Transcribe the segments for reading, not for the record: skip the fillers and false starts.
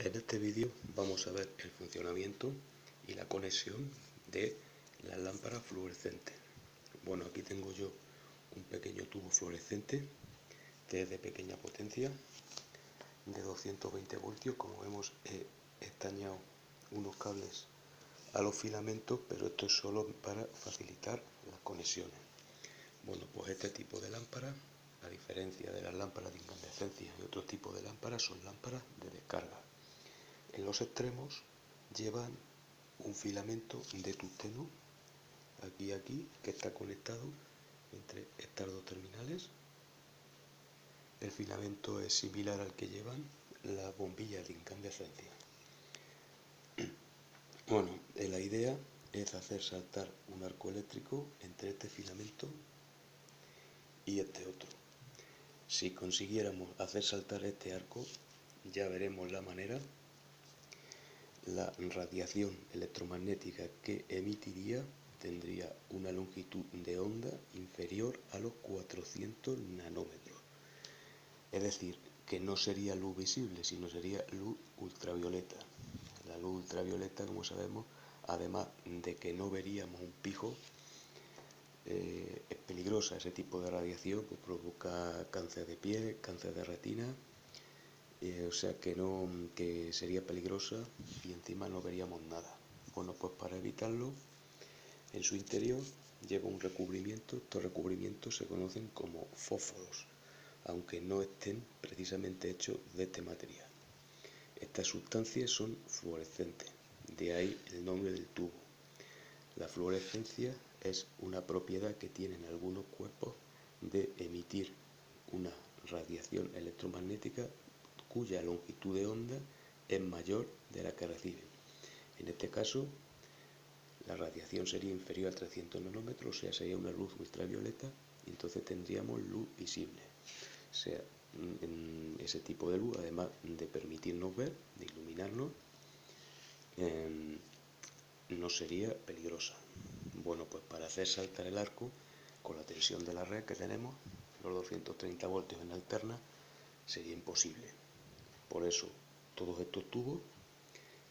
En este vídeo vamos a ver el funcionamiento y la conexión de las lámparas fluorescentes. Bueno, aquí tengo yo un pequeño tubo fluorescente que es de pequeña potencia, de 220 voltios. Como vemos, he estañado unos cables a los filamentos, pero esto es solo para facilitar las conexiones. Bueno, pues este tipo de lámparas, a diferencia de las lámparas de incandescencia y otro tipo de lámparas, son lámparas de descarga. En los extremos llevan un filamento de tungsteno, aquí y aquí, que está conectado entre estas dos terminales. El filamento es similar al que llevan las bombillas de incandescencia. Bueno, la idea es hacer saltar un arco eléctrico entre este filamento y este otro. Si consiguiéramos hacer saltar este arco, ya veremos la manera. La radiación electromagnética que emitiría tendría una longitud de onda inferior a los 400 nanómetros. Es decir, que no sería luz visible, sino sería luz ultravioleta. La luz ultravioleta, como sabemos, además de que no veríamos un pijo, es peligrosa. Ese tipo de radiación pues provoca cáncer de piel, cáncer de retina. O sea que sería peligrosa y encima no veríamos nada. Bueno, pues para evitarlo, en su interior lleva un recubrimiento. Estos recubrimientos se conocen como fósforos, aunque no estén precisamente hechos de este material. Estas sustancias son fluorescentes, de ahí el nombre del tubo. La fluorescencia es una propiedad que tienen algunos cuerpos de emitir una radiación electromagnética cuya longitud de onda es mayor de la que reciben. En este caso, la radiación sería inferior a 300 nanómetros, o sea, sería una luz ultravioleta, y entonces tendríamos luz visible. O sea, ese tipo de luz, además de permitirnos ver, de iluminarnos, no sería peligrosa. Bueno, pues para hacer saltar el arco, con la tensión de la red que tenemos, los 230 voltios en alterna, sería imposible. Por eso, todos estos tubos,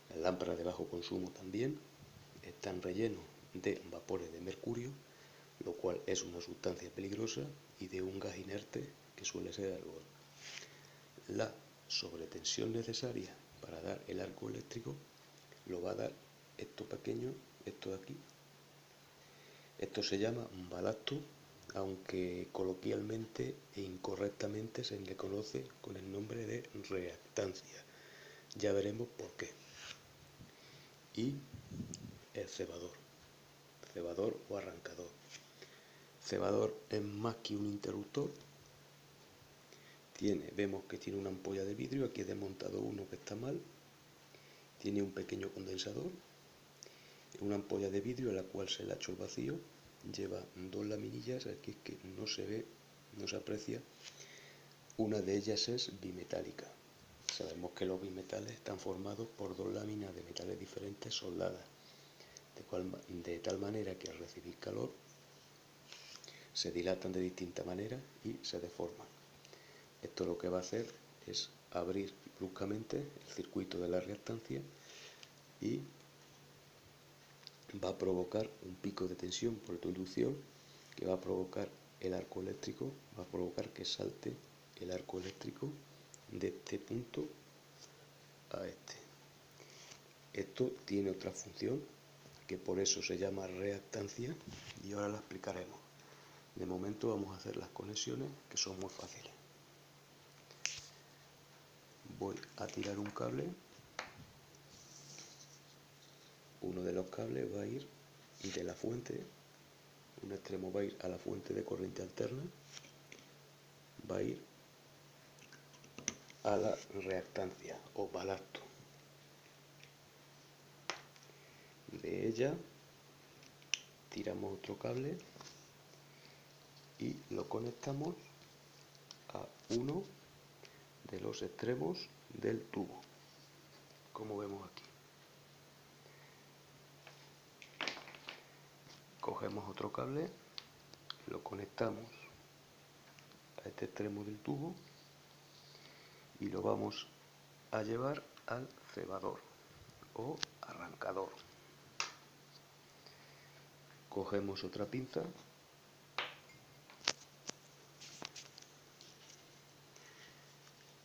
las lámparas de bajo consumo también, están rellenos de vapores de mercurio, lo cual es una sustancia peligrosa, y de un gas inerte que suele ser argón. La sobretensión necesaria para dar el arco eléctrico lo va a dar esto pequeño, esto de aquí. Esto se llama un balasto, aunque coloquialmente e incorrectamente se le conoce con el nombre de reactancia. Ya veremos por qué. Y el cebador o arrancador. Cebador es más que un interruptor. Vemos que tiene una ampolla de vidrio, aquí he desmontado uno que está mal. Tiene un pequeño condensador, una ampolla de vidrio a la cual se le ha hecho el vacío. Lleva dos laminillas, aquí es que no se ve, no se aprecia. Una de ellas es bimetálica. Sabemos que los bimetales están formados por dos láminas de metales diferentes soldadas, de tal manera que al recibir calor se dilatan de distinta manera y se deforman. Esto lo que va a hacer es abrir bruscamente el circuito de la reactancia y va a provocar un pico de tensión por inducción que va a provocar el arco eléctrico, va a provocar que salte el arco eléctrico de este punto a este. Esto tiene otra función, que por eso se llama reactancia, y ahora la explicaremos. De momento vamos a hacer las conexiones, que son muy fáciles. Voy a tirar un cable. Uno de los cables va a ir de la fuente, un extremo va a ir a la fuente de corriente alterna, va a ir a la reactancia o balasto. De ella tiramos otro cable y lo conectamos a uno de los extremos del tubo, como vemos aquí. Cogemos otro cable, lo conectamos a este extremo del tubo y lo vamos a llevar al cebador o arrancador. Cogemos otra pinza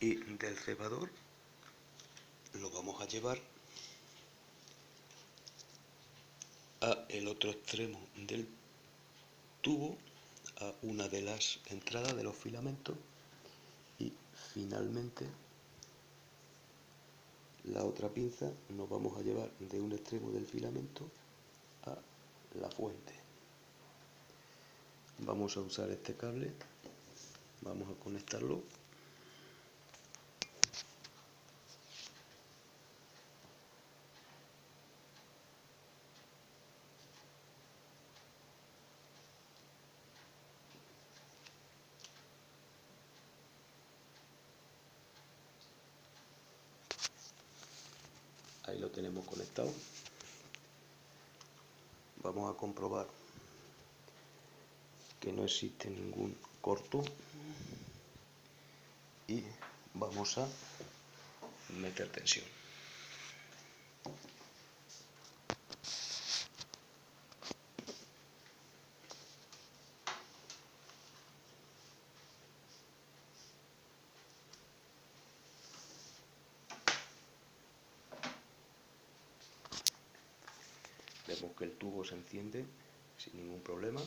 y del cebador lo vamos a llevar a el otro extremo del tubo, a una de las entradas de los filamentos, y finalmente la otra pinza nos vamos a llevar de un extremo del filamento a la fuente. Vamos a usar este cable, vamos a conectarlo. Ahí lo tenemos conectado. Vamos a comprobar que no existe ningún corto y vamos a meter tensión. Vemos que el tubo se enciende sin ningún problema.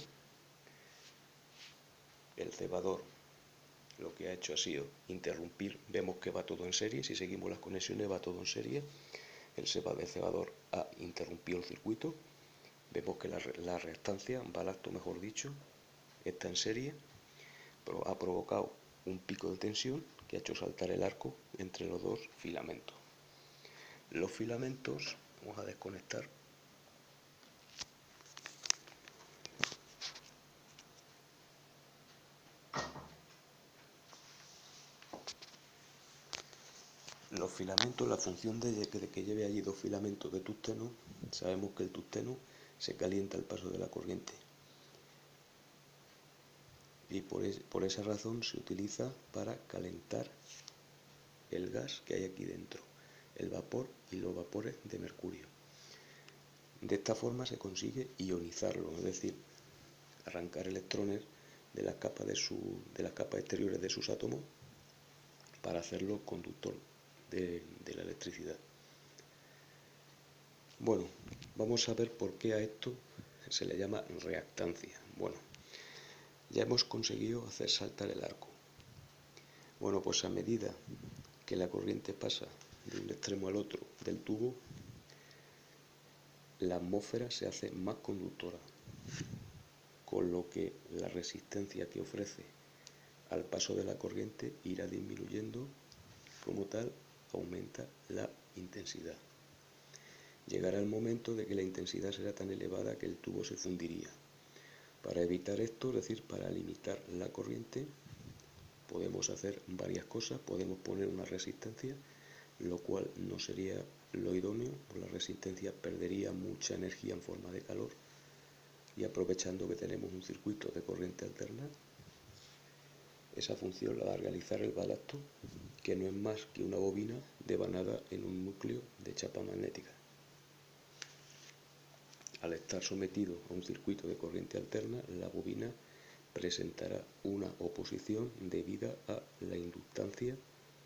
El cebador lo que ha hecho ha sido interrumpir, vemos que va todo en serie, si seguimos las conexiones va todo en serie. El cebador ha interrumpido el circuito, vemos que la reactancia, balacto mejor dicho, está en serie, pero ha provocado un pico de tensión que ha hecho saltar el arco entre los dos filamentos. Los filamentos, vamos a desconectar. Los filamentos, la función de que lleve allí dos filamentos de tungsteno, sabemos que el tungsteno se calienta al paso de la corriente. Y por esa razón se utiliza para calentar el gas que hay aquí dentro, el vapor y los vapores de mercurio. De esta forma se consigue ionizarlo, es decir, arrancar electrones de las capas exteriores de sus átomos para hacerlo conductor de la electricidad. Bueno, vamos a ver por qué a esto se le llama reactancia. Bueno, ya hemos conseguido hacer saltar el arco. Bueno, pues a medida que la corriente pasa de un extremo al otro del tubo, la atmósfera se hace más conductora, con lo que la resistencia que ofrece al paso de la corriente irá disminuyendo, como tal aumenta la intensidad. Llegará el momento de que la intensidad será tan elevada que el tubo se fundiría. Para evitar esto, es decir, para limitar la corriente, podemos hacer varias cosas. Podemos poner una resistencia, lo cual no sería lo idóneo, pues la resistencia perdería mucha energía en forma de calor, y aprovechando que tenemos un circuito de corriente alterna, esa función la va a realizar el balacto, que no es más que una bobina devanada en un núcleo de chapa magnética. Al estar sometido a un circuito de corriente alterna, la bobina presentará una oposición debida a la inductancia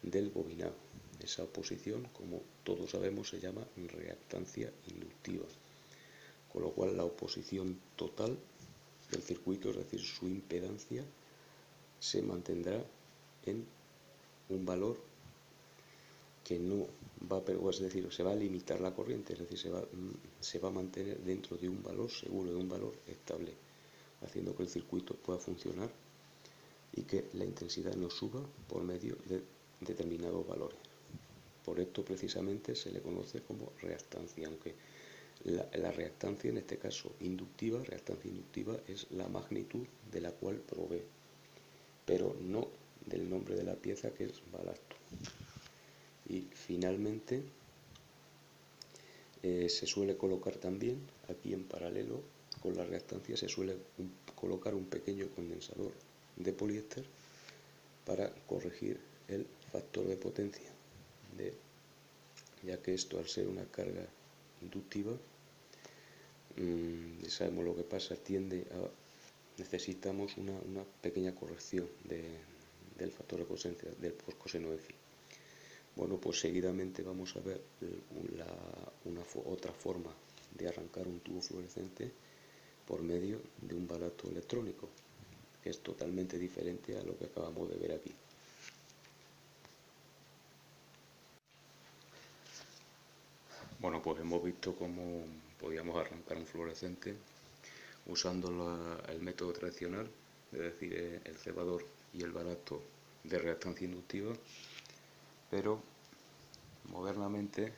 del bobinado. Esa oposición, como todos sabemos, se llama reactancia inductiva, con lo cual la oposición total del circuito, es decir, su impedancia, se mantendrá en un valor que no va a, es decir, se va a limitar la corriente, es decir, se va a mantener dentro de un valor seguro, de un valor estable, haciendo que el circuito pueda funcionar y que la intensidad no suba por medio de determinados valores. Por esto precisamente se le conoce como reactancia, aunque la reactancia, en este caso inductiva, reactancia inductiva, es la magnitud de la cual provee, pero no del nombre de la pieza, que es balacto. Y finalmente se suele colocar también, aquí en paralelo con la reactancia, se suele colocar un pequeño condensador de poliéster para corregir el factor de potencia de ya que esto, al ser una carga inductiva, sabemos lo que pasa, necesitamos una pequeña corrección del factor de potencia, del coseno de phi. Bueno, pues seguidamente vamos a ver otra forma de arrancar un tubo fluorescente por medio de un balasto electrónico, que es totalmente diferente a lo que acabamos de ver aquí. Bueno, pues hemos visto cómo podíamos arrancar un fluorescente usando el método tradicional, es decir, el cebador y el balasto de reactancia inductiva, pero modernamente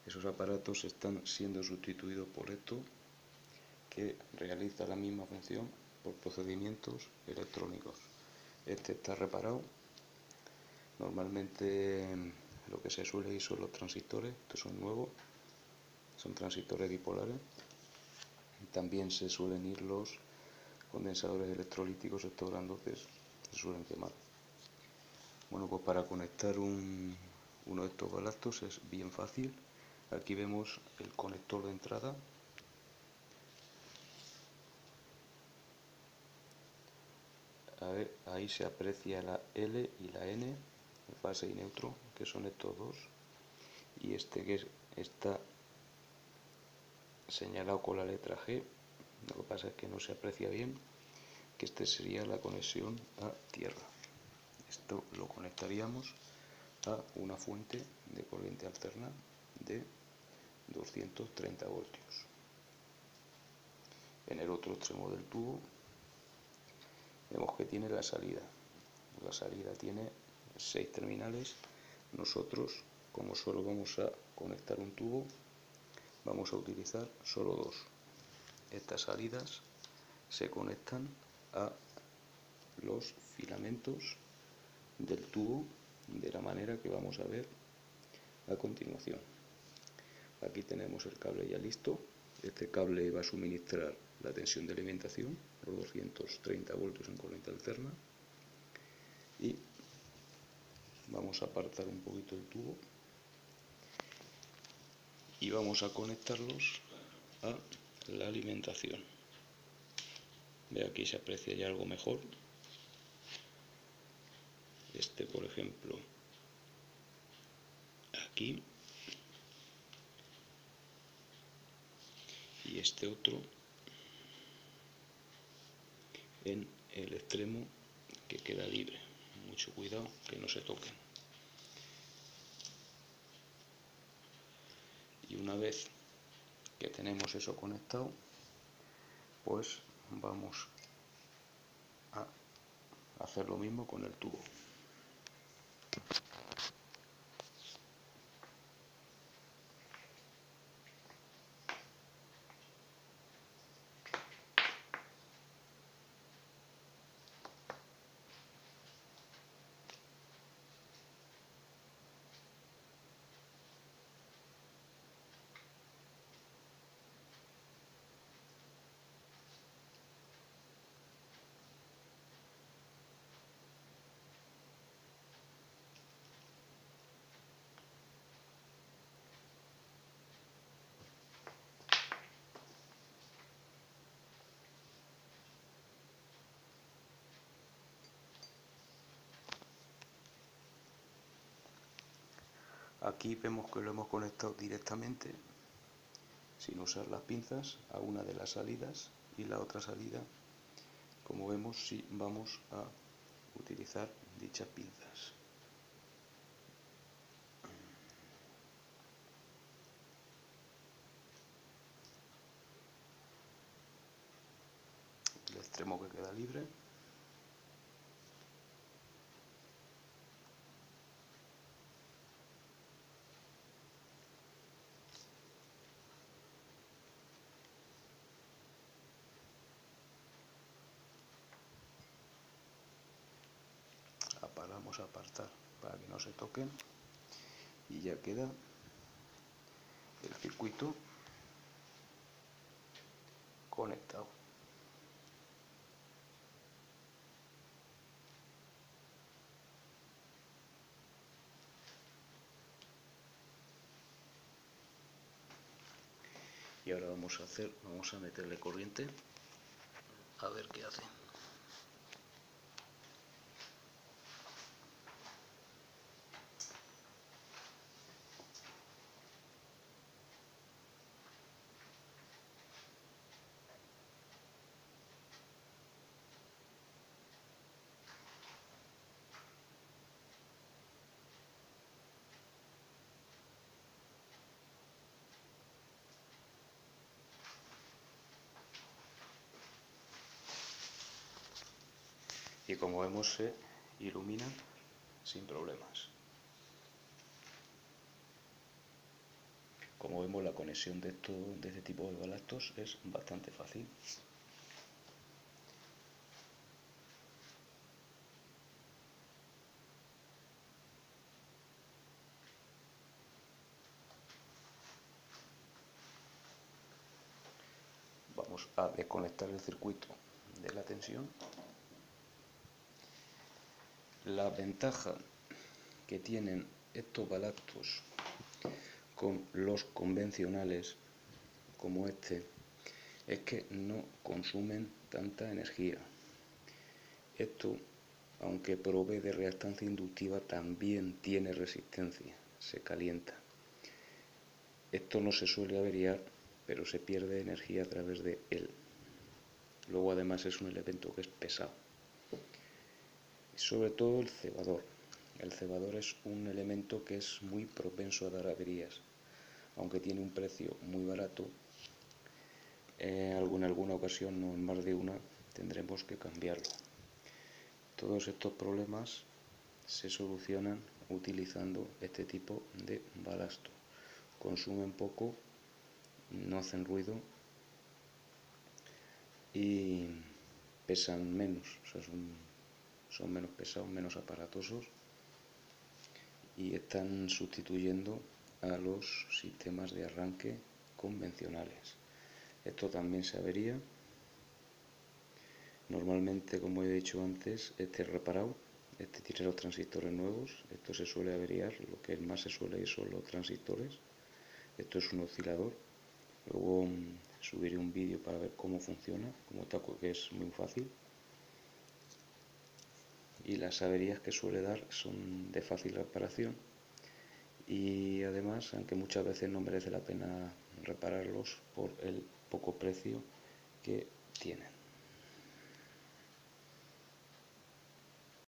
esos aparatos están siendo sustituidos por esto, que realiza la misma función por procedimientos electrónicos. Este está reparado. Normalmente lo que se suele ir son los transistores, estos son nuevos, son transistores dipolares. También se suelen ir los condensadores electrolíticos, estos grandotes, se suelen quemar. Bueno, pues para conectar uno de estos balastos es bien fácil. Aquí vemos el conector de entrada. A ver, ahí se aprecia la L y la N, fase y neutro, que son estos dos, y este que está señalado con la letra G, lo que pasa es que no se aprecia bien, que este sería la conexión a tierra. Esto lo conectaríamos a una fuente de corriente alterna de 230 voltios. En el otro extremo del tubo vemos que tiene la salida. La salida tiene 6 terminales. Nosotros, como solo vamos a conectar un tubo, vamos a utilizar solo 2. Estas salidas se conectan a los filamentos del tubo de la manera que vamos a ver a continuación. Aquí tenemos el cable ya listo. Este cable va a suministrar la tensión de alimentación, los 230 voltios en corriente alterna, y vamos a apartar un poquito el tubo y vamos a conectarlos a la alimentación. Ve, aquí se aprecia ya algo mejor. Este, por ejemplo, aquí, y este otro en el extremo que queda libre. Mucho cuidado que no se toquen. Y una vez que tenemos eso conectado, pues vamos a hacer lo mismo con el tubo. Aquí vemos que lo hemos conectado directamente, sin usar las pinzas, a una de las salidas, y la otra salida, como vemos, sí vamos a utilizar dichas pinzas. El extremo que queda libre. Vamos a apartar para que no se toquen, y ya queda el circuito conectado. Y ahora vamos a meterle corriente a ver qué hace. Y como vemos, se ilumina sin problemas. Como vemos, la conexión de este tipo de balastros es bastante fácil. Vamos a desconectar el circuito de la tensión. La ventaja que tienen estos balastros con los convencionales como este es que no consumen tanta energía. Esto, aunque provee de reactancia inductiva, también tiene resistencia, se calienta. Esto no se suele averiar, pero se pierde energía a través de él. Luego además es un elemento que es pesado. Y sobre todo el cebador. El cebador es un elemento que es muy propenso a dar averías. Aunque tiene un precio muy barato, en alguna ocasión, no en más de una, tendremos que cambiarlo. Todos estos problemas se solucionan utilizando este tipo de balasto. Consumen poco, no hacen ruido y pesan menos, o sea, son menos pesados, menos aparatosos, y están sustituyendo a los sistemas de arranque convencionales. Esto también se avería. Normalmente, como he dicho antes, este es reparado, este tiene los transistores nuevos, esto se suele averiar, lo que más se suele ir son los transistores. Esto es un oscilador. Luego subiré un vídeo para ver cómo funciona, que es muy fácil. Y las averías que suele dar son de fácil reparación. Y además, aunque muchas veces no merece la pena repararlos por el poco precio que tienen.